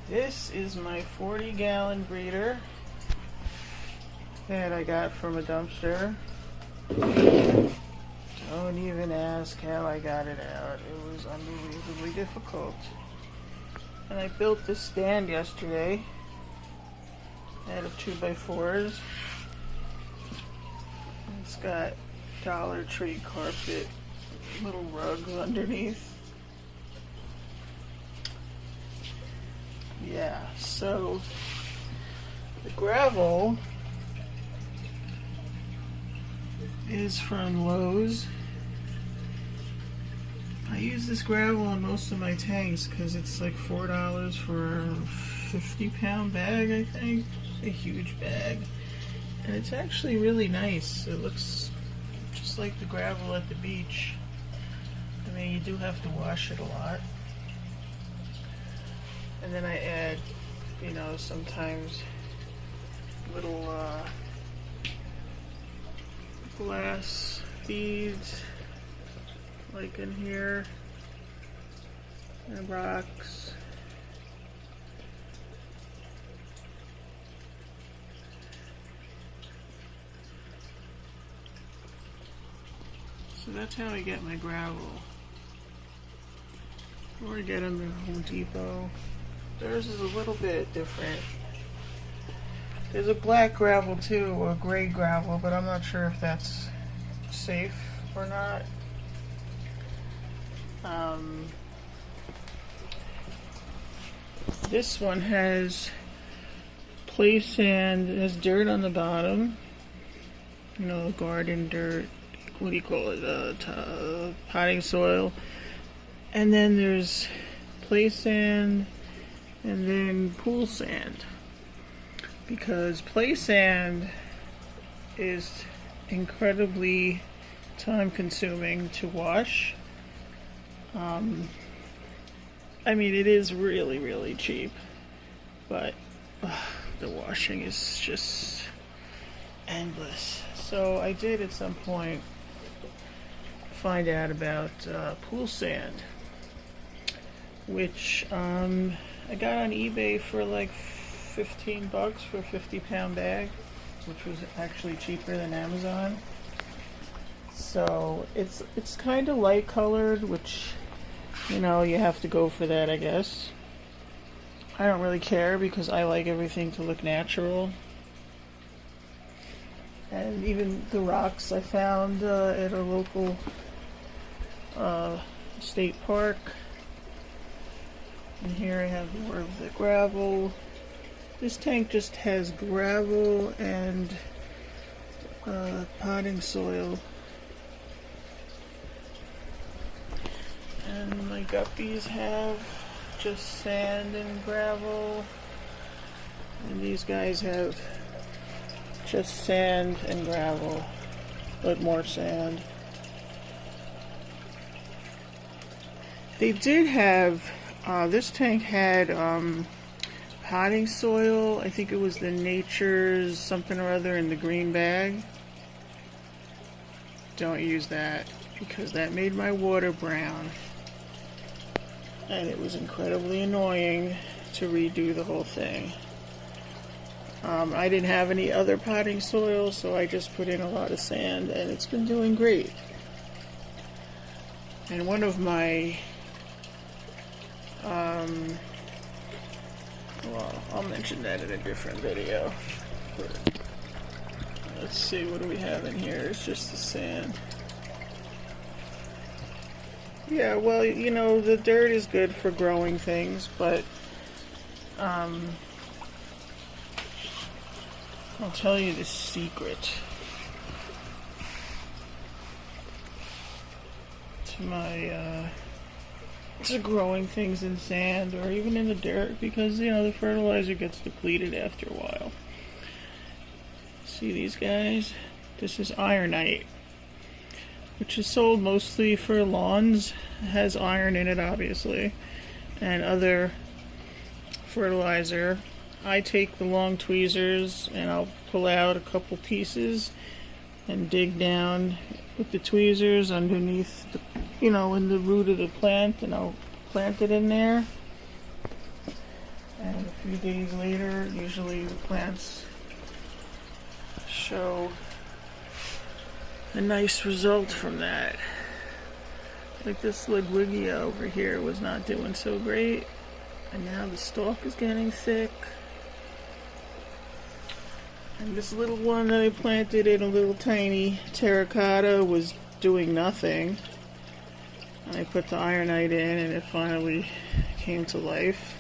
This is my 40-gallon breeder that I got from a dumpster. Don't even ask how I got it out. It was unbelievably difficult. And I built this stand yesterday out of 2x4s. It's got Dollar Tree carpet, little rugs underneath. Yeah, so the gravel is from Lowe's. I use this gravel on most of my tanks because it's like $4 for a 50-pound bag, I think. It's a huge bag. And it's actually really nice. It looks just like the gravel at the beach. I mean, you do have to wash it a lot. And then I add, you know, sometimes little glass beads, like in here, and rocks. So that's how I get my gravel. Or I get them at Home Depot. Theirs is a little bit different. There's a black gravel too, or gray gravel, but I'm not sure if that's safe or not. This one has play sand, it has dirt on the bottom. You know, garden dirt, what do you call it, potting soil. And then there's play sand, and then pool sand, because play sand is incredibly time consuming to wash. I mean, it is really, really cheap, but the washing is just endless. So I did at some point find out about pool sand, which I got on eBay for like $15 for a 50-pound bag, which was actually cheaper than Amazon. So it's kind of light colored, which, you know, you have to go for that, I guess. I don't really care because I like everything to look natural. And even the rocks I found at a local state park. And here I have more of the gravel. This tank just has gravel and potting soil. And my guppies have just sand and gravel. And these guys have just sand and gravel, but more sand. They did have this tank had potting soil. I think it was the Nature's something or other in the green bag. Don't use that because that made my water brown. And it was incredibly annoying to redo the whole thing. I didn't have any other potting soil, so I just put in a lot of sand, and it's been doing great. And one of my well, I'll mention that in a different video. Let's see, what do we have in here? It's just the sand. Yeah, well, you know, the dirt is good for growing things, but I'll tell you the secret to my to growing things in sand or even in the dirt, because, you know, the fertilizer gets depleted after a while. See these guys? This is ironite, which is sold mostly for lawns. It has iron in it, obviously, and other fertilizer. I take the long tweezers and I'll pull out a couple pieces and dig down with the tweezers underneath the, you know, in the root of the plant, and I'll plant it in there. And a few days later, usually the plants show a nice result from that. Like this Ludwigia over here was not doing so great, and now the stalk is getting thick. And this little one that I planted in a little tiny terracotta was doing nothing. And I put the ironite in and it finally came to life.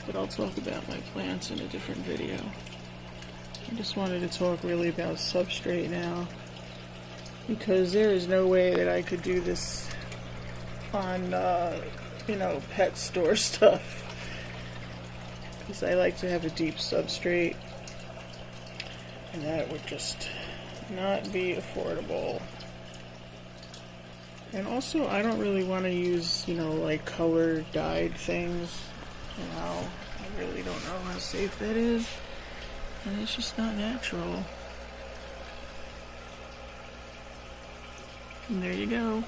But I'll talk about my plants in a different video. I just wanted to talk really about substrate now, because there is no way that I could do this on, pet store stuff. Because I like to have a deep substrate, and that would just not be affordable. And also, I don't really want to use, like color dyed things. I really don't know how safe that is, and it's just not natural. And there you go.